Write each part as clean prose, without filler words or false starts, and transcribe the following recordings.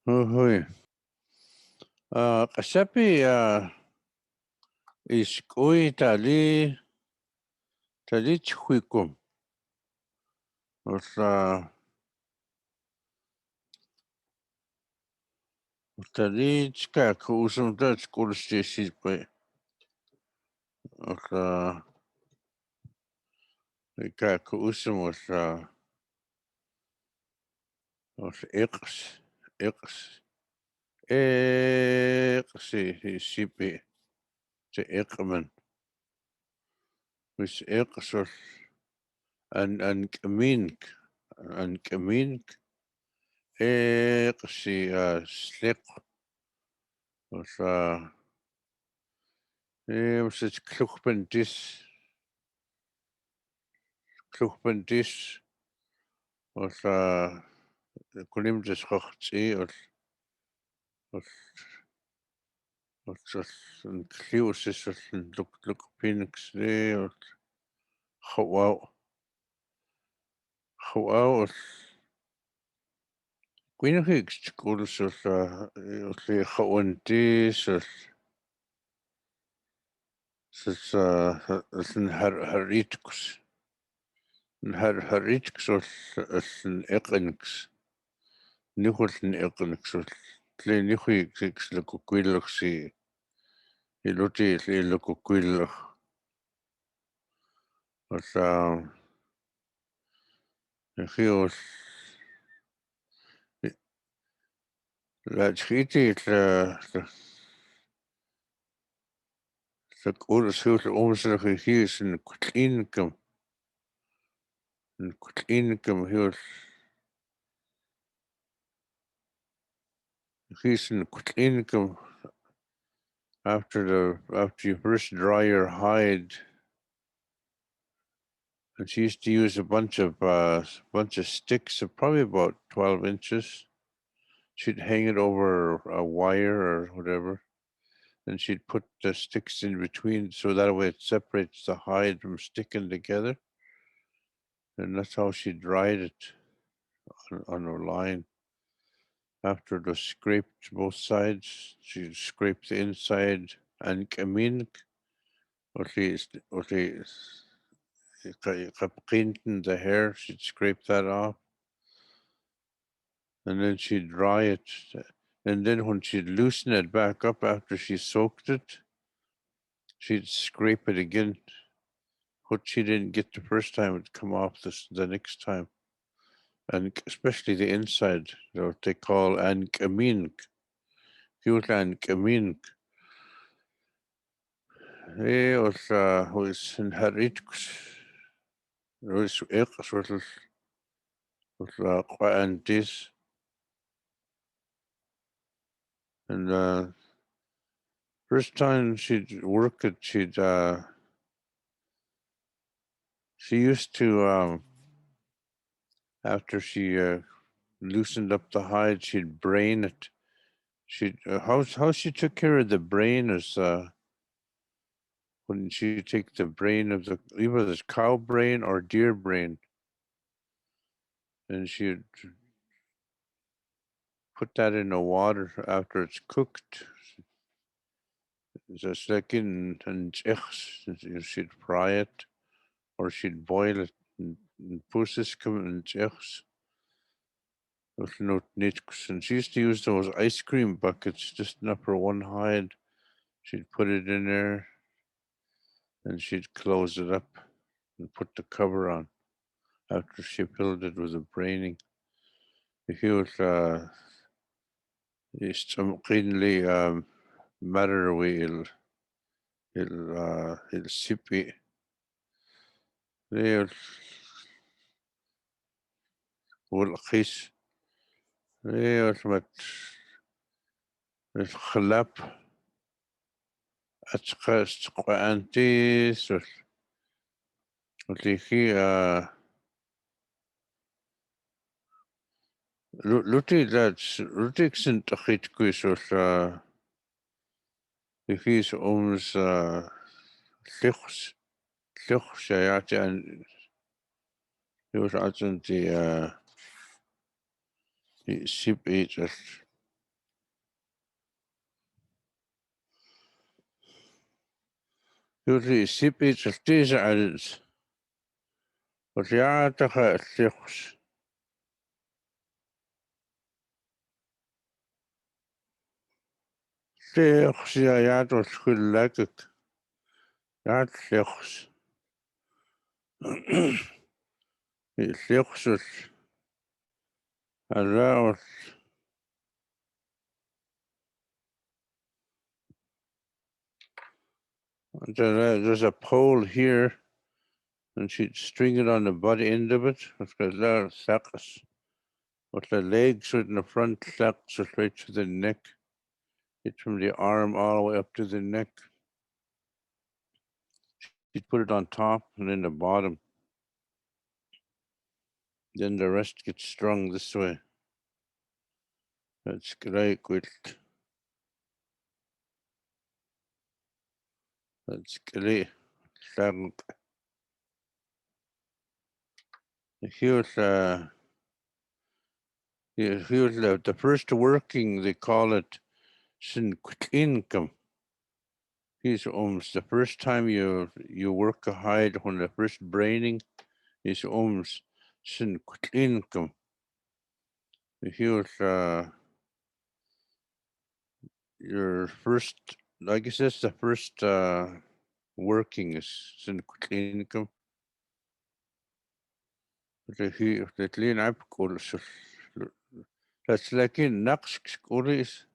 Hui. Kasapi iskui tali chhuikum. Tali chkak usum dat kursi sipwe. Kak usum iqs sipi te iqman. Wis iqs an kamink iqsi sliq msich kluchpentis kunim des rochzi en klius is luk pinix Hawau Quinhix kurus li hawantis haritkus eqinix nihuln eqinix li nihix lukuquilxi iluti li lukuquilx hios la chiti la kurus hios omslach hios en kutlinkam hios in kutlinkam after you first dry your hide. And she used to use a bunch of sticks of probably about 12 inches. She'd hang it over a wire or whatever, and she'd put the sticks in between so that way it separates the hide from sticking together. And that's how she dried it on her line. After it was scraped both sides, she'd scrape the inside and kamin, or the hair, she'd scrape that off. And then she'd dry it. And then when she'd loosen it back up after she soaked it, she'd scrape it again. What she didn't get the first time would come off the next time. And especially the inside, what they call ankamink. Huge ankamink. Was in Haritkus. Was eqs was antis. And first time she'd work it, she used to, after she loosened up the hide, she'd brain it. How she took care of the brain is when she take the brain of either this cow brain or deer brain, and she'd put that in the water after it's cooked. Just like in she'd fry it, or she'd boil it. And pusses come in chechs. And she used to use those ice cream buckets just enough for one hide. She'd put it in there, and she'd close it up and put the cover on after she filled it with the braining. He was يستمقين matter il sipi والقيس الخلاب أتقاس قوانتيس وتيكي لوتيك سنت أخيت كويس تيكيس أمس ثقس يعطي أن يوش عطنتي سيب إيجل Usually sipi tisa adds. But yeah, taka Syilx. Syilx ja to schulakik. Ja Syilx. Syilx around. There's a pole here, and she'd string it on the butt end of it. It's got a lot of sacks. With the legs in the front sacks right to the neck. It's from the arm all the way up to the neck. She'd put it on top and then the bottom. Then the rest gets strung this way. That's great. That's great. Here's the first working, they call it income. Here's the first time you work a hide, when the first braining is income. Here's your first, I guess that's the first working is income. The clean up course. That's like in Nax schools.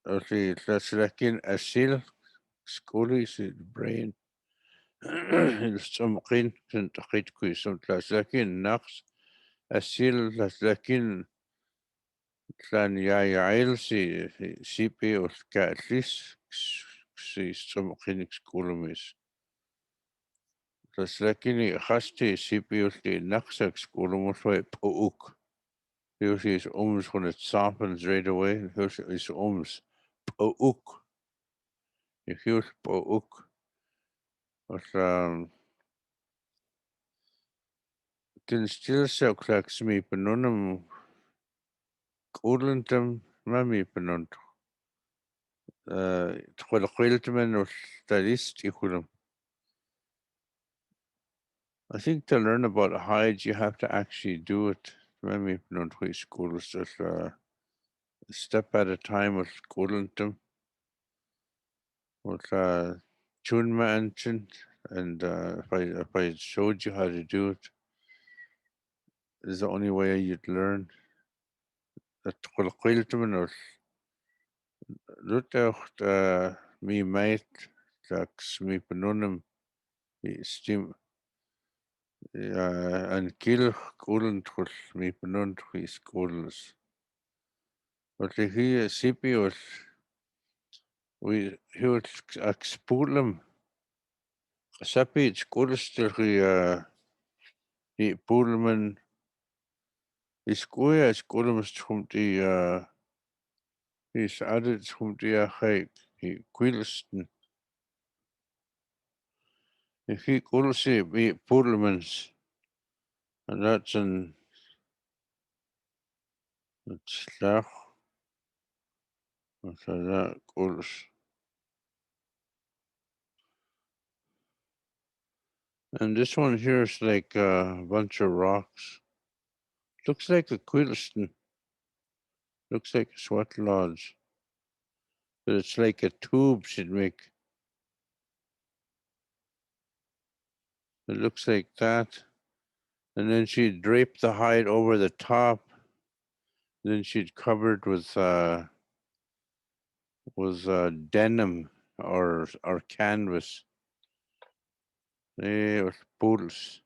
That's like in a seal schools, brain. السمقين كنت أخيت كويس لكن نقص السيل لكن كان يا عيل سي بي والكاتليس سي سمقين سكولميس لكن خاستي سي بي والكي نقصك سكولموس وي بوك Here's his ums when it softens right away. Here's his ums. Pouk. Here's pouk. But can still so cracks me, but none of them Oerlentum mami penont. Tchwilchwiltman or statisticulum. I think to learn about hides, you have to actually do it. Mami penont hui schools just a step at a time with Oerlentum. With Chunma ancient, and if I showed you how to do it, is the only way you'd learn. Tchwilchwiltman or Lutecht mi mate, tax mi penunum, stim. An Syilx Gúlinthuil mí Penúnthuí schools. But he sipi was he was expulum. Sapi schools he pulman is goya schoolum schumti he's added schumti a he quilston. If he gulsi be pulmans, and that's an it's lach. What's that guls? And this one here is like a bunch of rocks. Looks like a quilston. Looks like a sweat lodge. But it's like a tube she'd make. It looks like that. And then she'd drape the hide over the top. Then she'd cover it with denim or canvas. With poodles.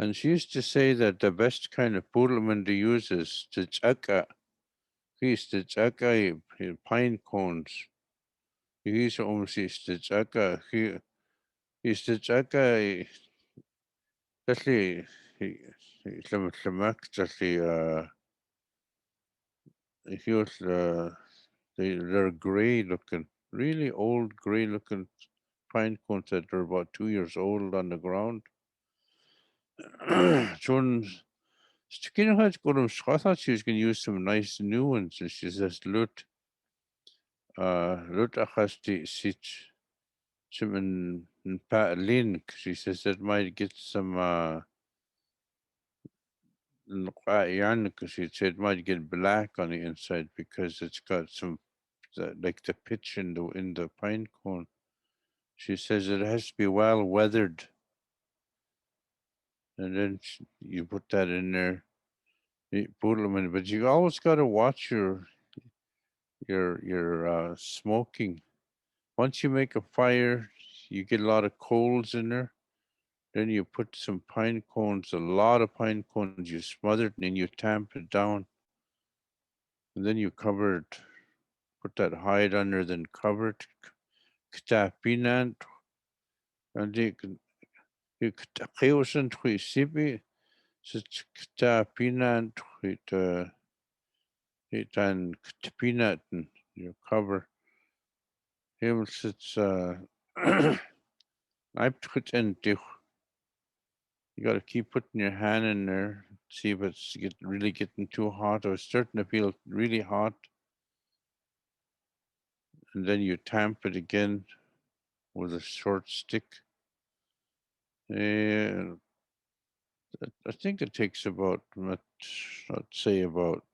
And she used to say that the best kind of poodleman to use is tchaka. He's tchaka pine cones. He's almost tchaka. He's tchaka. Especially he was they're gray looking, really old gray looking pine cones that are about 2 years old on the ground. John Stikino had I thought she was gonna use some nice new ones, and she says lut achasti sich Link. She says it might get some because she said it might get black on the inside because it's got some like the pitch in the pine cone. She says it has to be well weathered, and then you put that in there. You put them in, but you always got to watch your smoking. Once you make a fire, you get a lot of coals in there. Then you put some pine cones, a lot of pine cones. You smother it and then you tamp it down, and then you cover it. Put that hide under, then cover it. Ktapinan, and you ktaqiusan twi sibi. Sit ktapinan it and ktpinatin. You cover him. Sits I put in. You got to keep putting your hand in there, see if it's really getting too hot or it's starting to feel really hot. And then you tamp it again with a short stick. And I think it takes about, let's say, about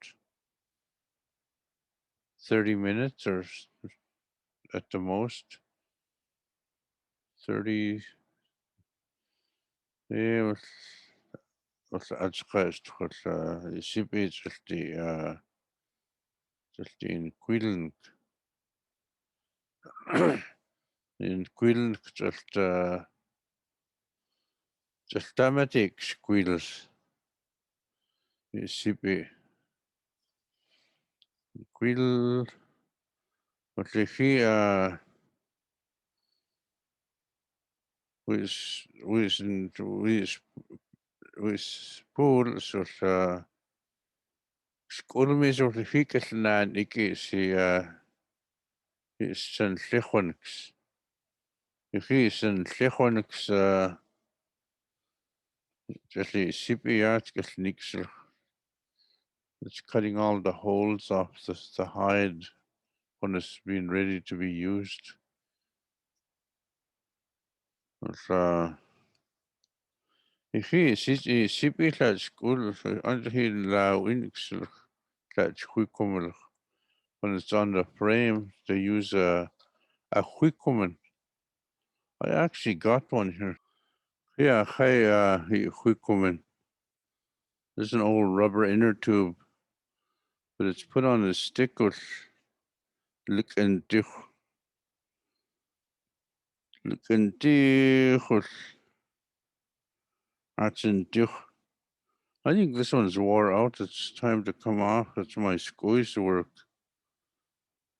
30 minutes or at the most. 30. Yeah, what's the just in Quillen. In Quillen, just dramatic squeals. Sippy. Quill. Wat lig hier? Wis pool soort skolmis of de fikas na ik is een lichonix. Ik is een lichonix just a sippy art nixel. It's cutting all the holes off the hide when it's been ready to be used. It's if he is sippy that school under he la winixel that quick when it's on the frame, they use a Huikumen. I actually got one here. Yeah, hey, Huikumen. There's an old rubber inner tube, but it's put on a stick with look and I think this one's wore out. It's time to come off. That's my squeeze work.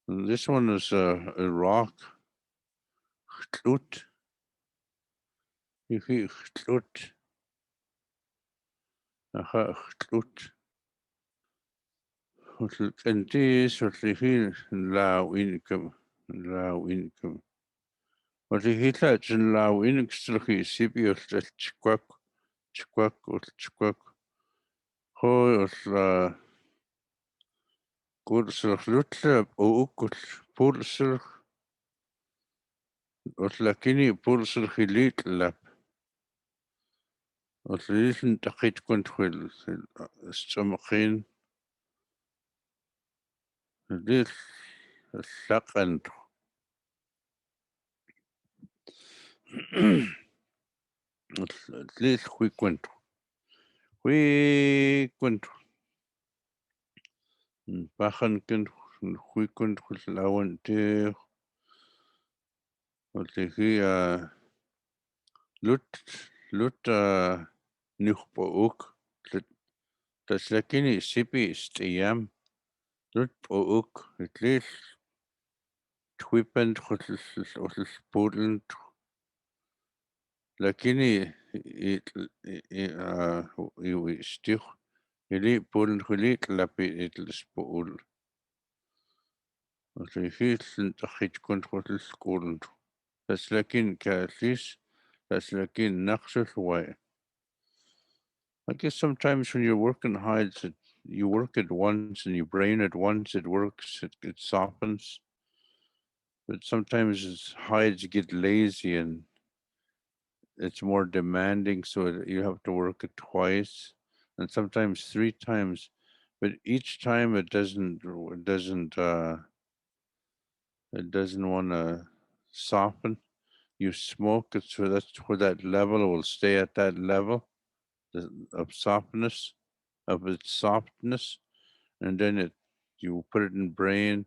And this one is a rock. Tlut. Tlut. Tlut. And this what they feel low income. Low income. What they hit at in low income still he sippy or chiquak, chiquak or chiquak. Ho or good sort lutlap o ukul pulsur or lakini pulsur hilit lap. Or listen to hit control stomachin. This second. At least frequent. Frequent. Bajan kan frequent lawan te wat hier lut nog ook dat lekker sippy stiam lut ook het lees twipend het polen lakini it stig jullie polen gelet lapi het spool wat hier sind het kontrol skolen that's lakin kalis that's lakin naqshul way. I guess sometimes when you're working hides, you work it once and you brain it once, it works, it softens. but sometimes hides get lazy and it's more demanding, so you have to work it twice and sometimes three times. But each time it doesn't want to soften. You smoke it, so that's where that level will stay at that level of softness, of its softness, and then you put it in brain,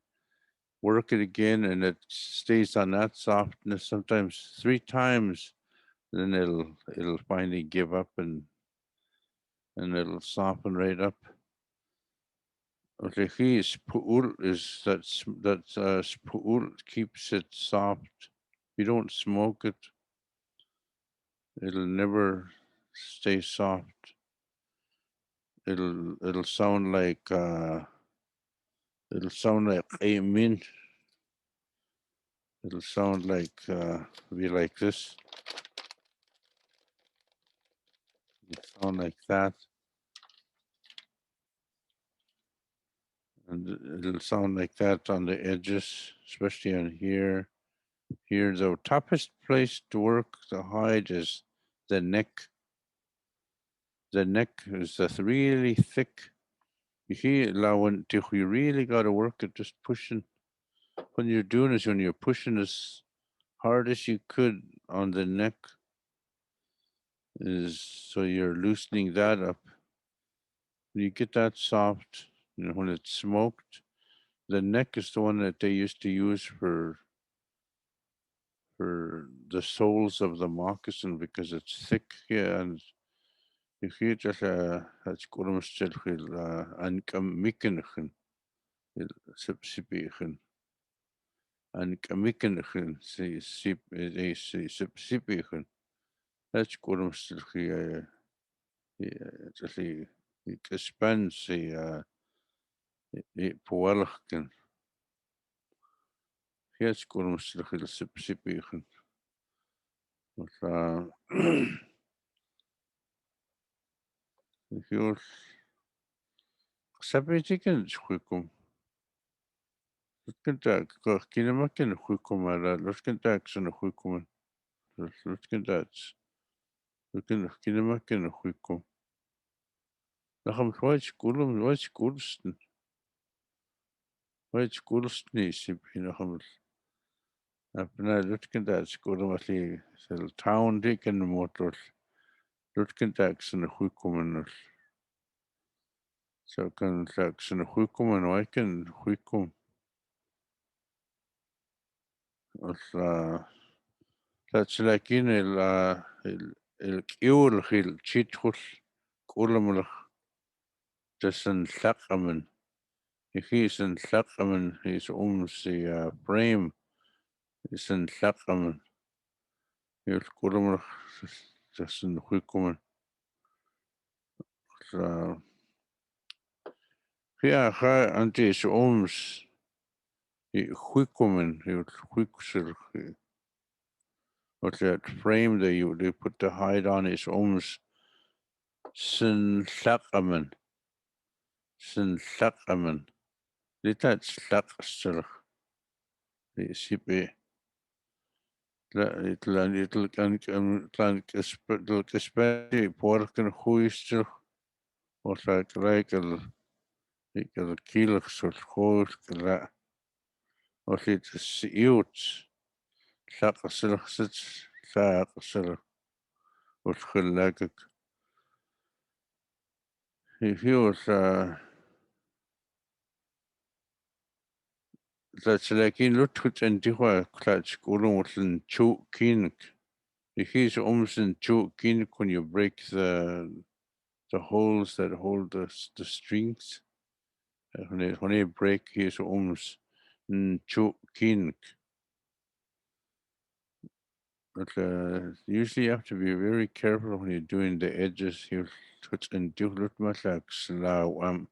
work it again, and it stays on that softness. Sometimes three times, then it'll finally give up and it'll soften right up. Okay, he is pu'ul is that's pu'ul keeps it soft. You don't smoke it, it'll never stay soft. It'll sound like a mint. It'll sound like be like this. It'll sound like that, and it'll sound like that on the edges, especially on here. Here, the toughest place to work the hide is the neck. The neck is the really thick. You see, when you really got to work it, just pushing. When you're doing this, when you're pushing as hard as you could on the neck, is so you're loosening that up. When you get that soft, when it's smoked, the neck is the one that they used to use for the soles of the moccasin because it's thick. Yeah, and you hear just it's still and mikinchen, sipsipichen, and mikinchen, sipsipichen. That's still just expands puelchen. Yes, still sipsipichen. If you're sabitikin chuikum, Lutkentak, Kinamakin Hukumara, Lutkentax and Hukuman, Lutkentax, Lutkin Kinamakin Hukum. Nacham White Kulum, White Kulston, White Kulstni, Sipinaham, Apna Lutkentax, Kulumati, town dick and motors, Lutkentax and Hukuman. So can tax and Hukuman, I can Hukum. That's like in el Kiul Hill, Chithul, Kulumlach, Jason Sakaman. He's in Sakaman, his the frame is in Sakaman. He'll Kulumlach, Jason Hukuman. Yeah, anti his Hukuman, he'll Hukusir. What's that frame they put the hide on his Sin Sakaman. Sin Sakaman. Litat Sakasir. The CP. It'll especially pork and huister or like a kilo sort whole or it's huge. Sakasir sits Sakasir or Hilagak. If he was that's like in Lutut and Tiwa clutch, Gulum Chu Kinik. He's almost in Chu Kinik when you break the holes that hold the strings. When they break, he's almost Chu Kinik. But usually you have to be very careful when you're doing the edges. He'll touch and do like slow.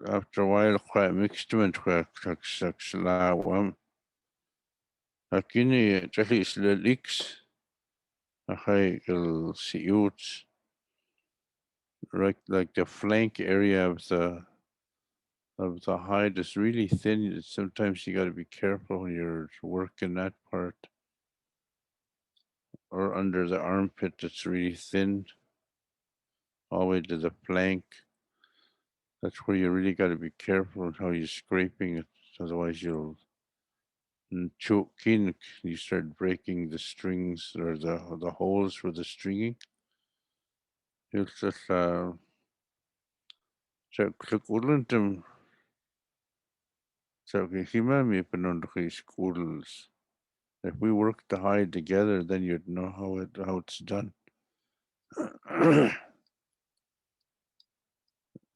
After a while, quite mixed like slow. Lakini just leaks. I'll see you right like the flank area of of the hide is really thin. Sometimes you got to be careful when you're working that part, or under the armpit. It's really thin, all the way to the flank. That's where you really got to be careful how you're scraping it. Otherwise, you'll choke in. You start breaking the strings or the holes for the stringing. You'll just click them. So himami penondri schools. If we work the hide together, then you'd know how it's done.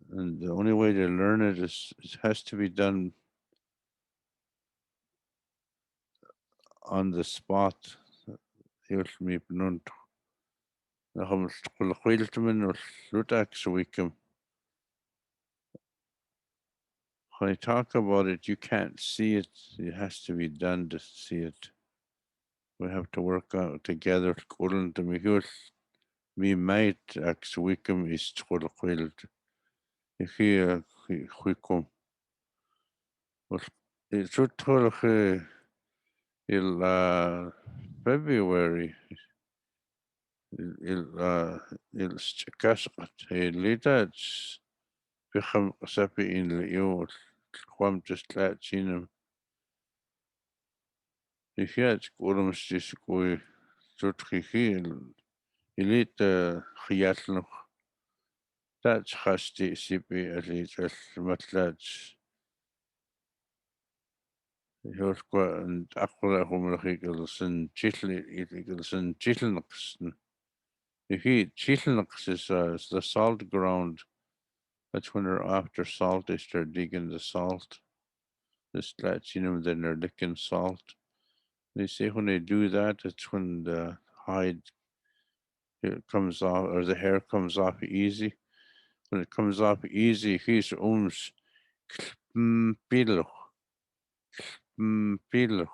And the only way to learn it is it has to be done on the spot. When I talk about it, you can't see it. It has to be done to see it. We have to work out together. Me might ax wickum is tolquild. Here, wickum. It's il February. Il casqat. Litats. Bichem sapi in Leo. Quam just lat chinum. If you had quorums just go. Tutri Elite Hiatlach. That's Hasti Sipi elite Matlats. Hjorkwa and Aquila Humrachigels and Chitligels and Chitlnux. If he Chitlnux is the salt ground, that's when they're after salt, they start digging the salt. The slatinum, then they're licking salt. They say when they do that, it's when the hide comes off or the hair comes off easy. When it comes off easy, he's pilo, pilo.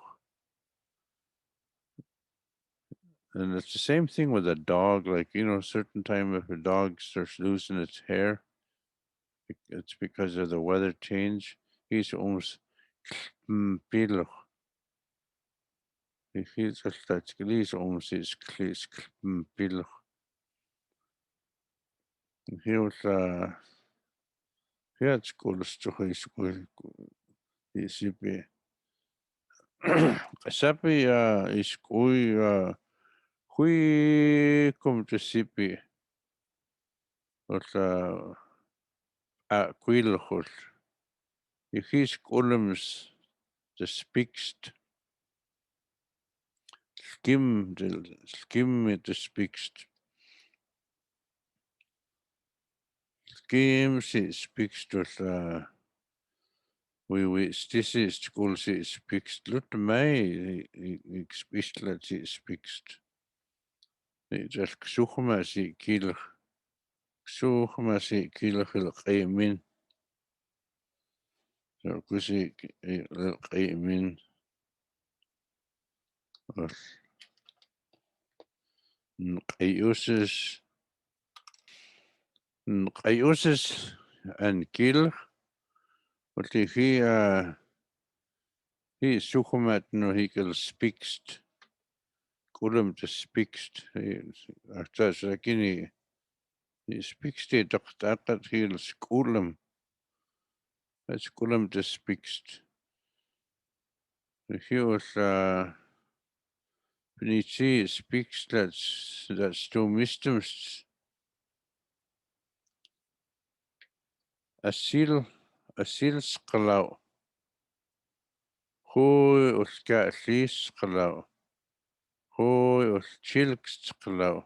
And it's the same thing with a dog. Like, a certain time if a dog starts losing its hair, it's because of the weather change. He's almost pilo. He's just that he's almost his pilo. He was he had school to high school. He's Sapi is hui come to sipi but quilhul. If he's columns the speakst skim it the speakst skim si speaks to we stisi school si speaks lut mai expistlet si speaks. Just suchma si kilch suchma si kilch il min. So kusi il min. Qayusis and kill but he sukumat no he kil speakst kulum to speakst after sakini he speaks to doctor that he'll skulum that's kulum to speakst he was when he speaks that's two mystems asil skalau who was got skalau who was chilks skalau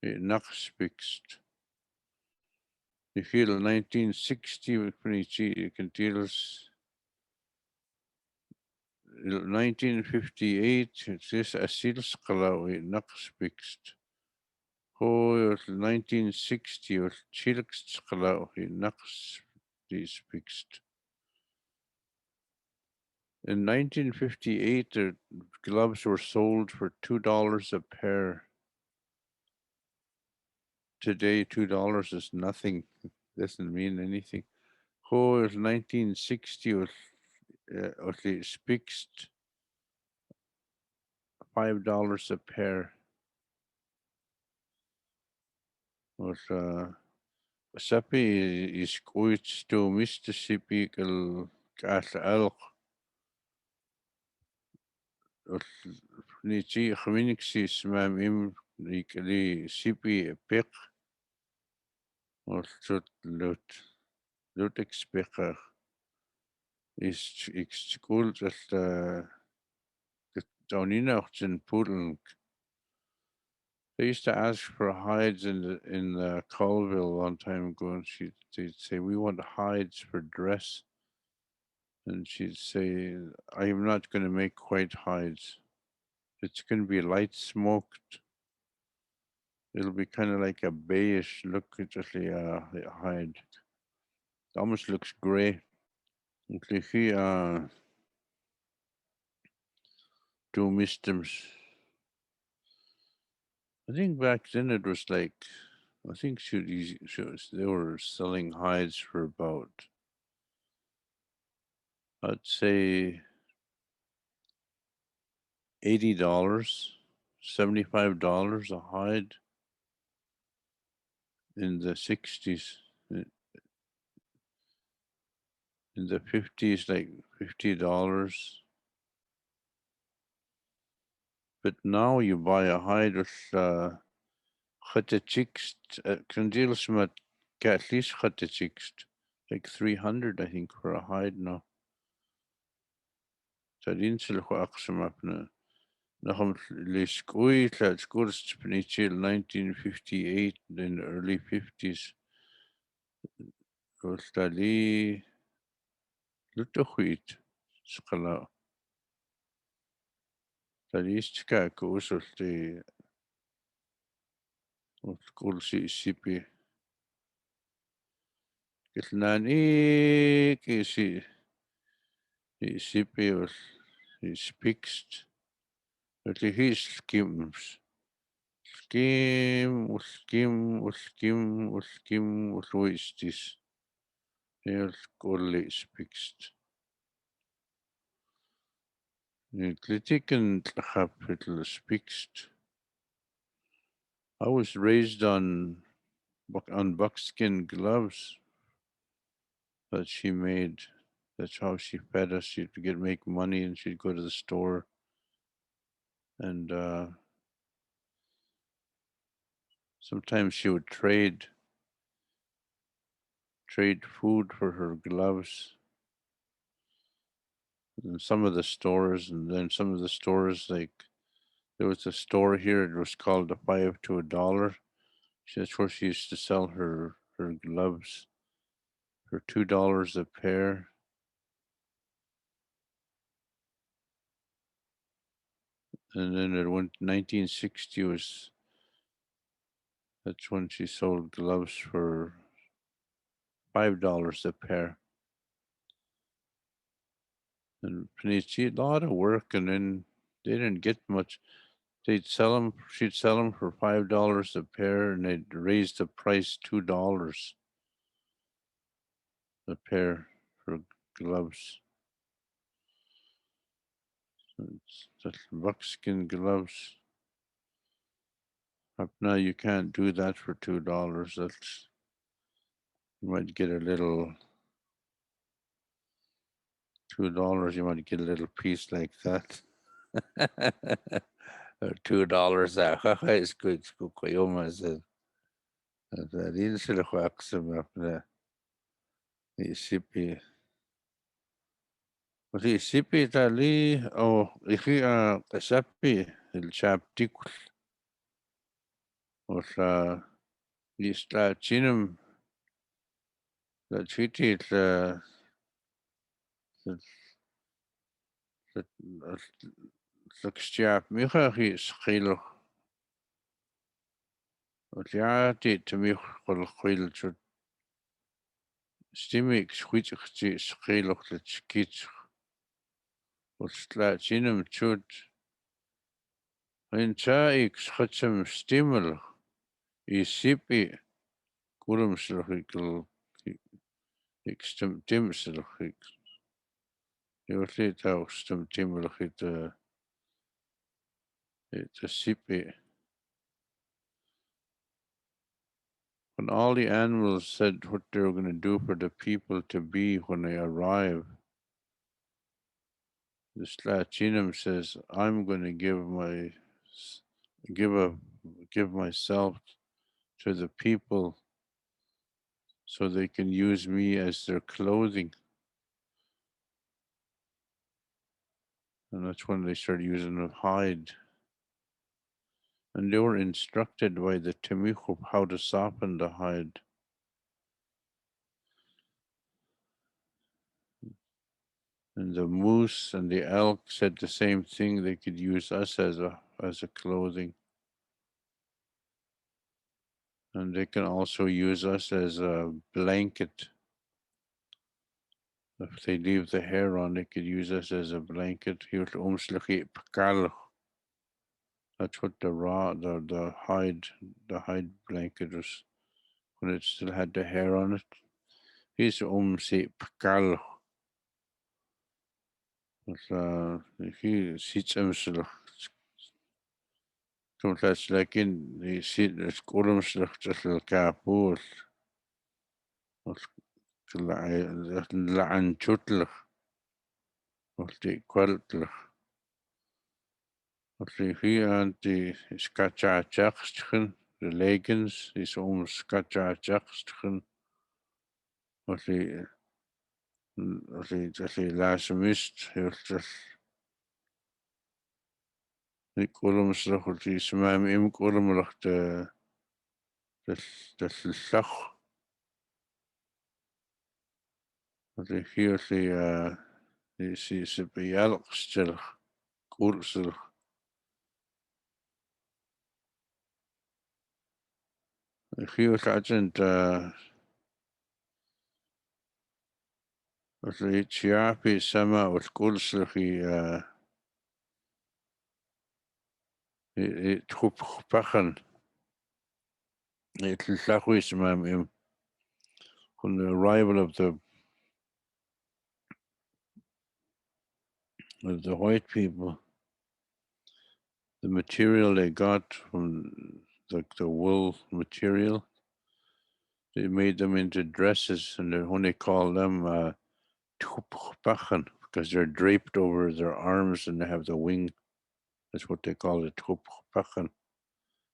Nak speaks. If you 1960 when you can tell us 1958 it says Syilx Nak speaks. Oh, 1960 or Syilx Nak speaks. In 1958, the gloves were sold for $2 a pair. Today, $2 is nothing. Doesn't mean anything. Who is 1960 was the fixed $5 a pair. Was Sapi is quite to Mississippi gas elk. Nichi Khminixis mam im li sipi pick was tot lut expecter is school just downina in Poodle. They used to ask for hides in Colville one time ago, and they'd say, "We want hides for dress," and she'd say, "I am not going to make white hides. It's going to be light smoked. It'll be kind of like a beige look, just a hide. It almost looks grey." Okay, he do mystems. I think back then it was like, I think they were selling hides for about, I'd say $80, $75 a hide in the 60s. In the 50s, like $50. But now you buy a hide with chutta chicks, condeals met at least chutta chicks, like 300, I think, for a hide now. Tadin Syilx aqsam apna. Nacham liskui tlat skurs pnichil 1958 in the early 50s. Tali lutohuit skala. Tali istka kusulti kulsi sipi. Kitnani kisi sipi was is fixed. But his skims. Skim, uswistis. Heel kulli fixed. Kritiken kapitel fixed. I was raised on buckskin gloves that she made. That's how she fed us. She'd make money, and she'd go to the store, and sometimes she would trade food for her gloves. In some of the stores, and then some of the stores, like there was a store here. It was called a 5 to $1. That's where she used to sell her gloves for $2 a pair. And then it went 1960 was, that's when she sold gloves for $5 a pair. And she had a lot of work, and then they didn't get much. She'd sell them for $5 a pair, and they'd raise the price $2 a pair for gloves. It's just buckskin gloves. Up now you can't do that for $2. That's, you might get a little $2. You might get a little piece like that. Or $2. Is good. Kuyoma said. That is the waxum up there. Isipi. Isipi tali. Oh, iki kasapi. El chaptikul. Or isla chinum. The chiti. Sextiap micha hi schilo. Otiati to mich kol khil chut. Stimik schwitzi schilo the chkich. Ostla chinum chut. In chaik schachum stimul. Isipi kurum slurikl. Ik stem timselig. Je wordt niet ook stem timelig het sipi. When all the animals said what they were going to do for the people to be when they arrive, the Slachinum says, "I'm going to give a give myself to the people so they can use me as their clothing." And that's when they started using of hide. And they were instructed by the Temichub how to soften the hide. And the moose and the elk said the same thing. They could use us as a clothing. And they can also use us as a blanket. If they leave the hair on, they could use us as a blanket. That's what the hide blanket was when it still had the hair on it. He's pakal. He sits himself. Sometimes like in he sit as columnslach just a kapul. La'an chutlach. The qualtlach. He and the skachachachchen, the leggings, is skachachachchen. The last mist, the columnslach, the smam im columnlach, the lach. The here the Syilx still, Syilx. Here agent the Chiapi sama with Syilx it pachen. It lachwis mam on the arrival of the white people, the material they got from the wool material, they made them into dresses, and when they call them tuppachen, because they're draped over their arms and they have the wing. That's what they call it. Tuppachen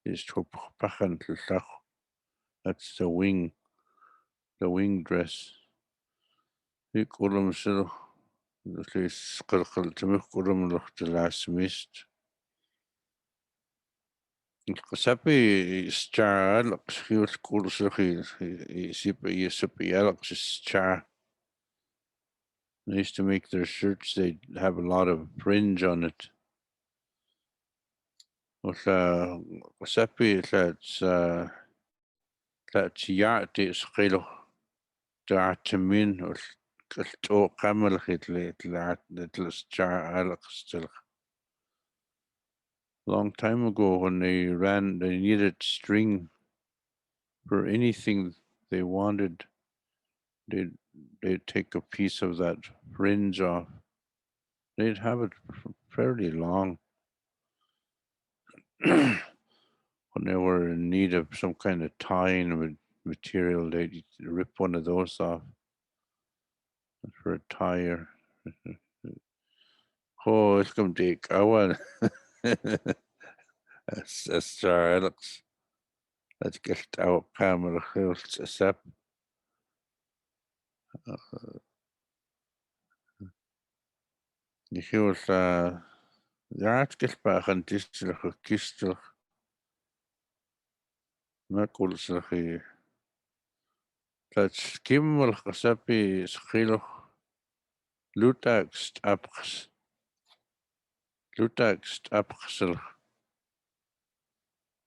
is tuppachen. That's the wing dress. Ik kolom sil, dat is skalkal temuk kolom loch the last mist. Sapi star looks he was cool so he sippy alex star. They used to make their shirts, they'd have a lot of fringe on it. But sapi that's yacht is khilo ta'tamin or to kamal hitlet that star alex still. Long time ago when they needed string for anything they wanted. They'd take a piece of that fringe off. They'd have it fairly long. When they were in need of some kind of tying material, they'd rip one of those off for a tire. Oh, it's come take one. That's Alex. That's get out camera hills a sep. Die was ja, het is bij een disselige kistel. Maar koolselig hier. Dat skimmel gesapi schillig. Lutakst apgeselig.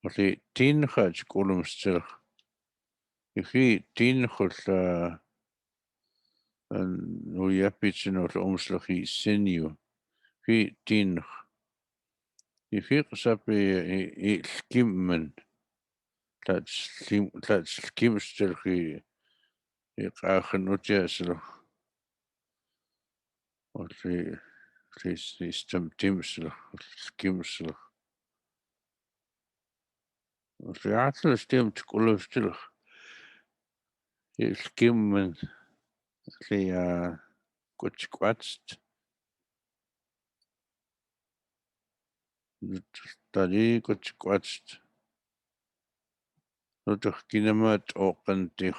Wat die 10 gaat kolomstig. Je giet 10 gaat en hoe je pitje nog de omslag hier sinew. Giet 10. Je giet gesapi skimmen. Dat skimstig hier. iqaaxan utiaslu listamtimslu skimslu liatlu stim tkuluvstil skimmen li kutskvatst tali kutskvatst nutorkinamat oqantiq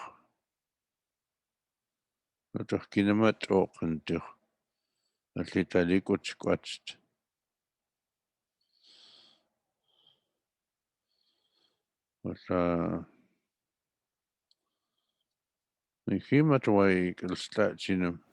nutorkinamat oqantiq alli tali kutskvatst wala nikimat wai kalstatsinam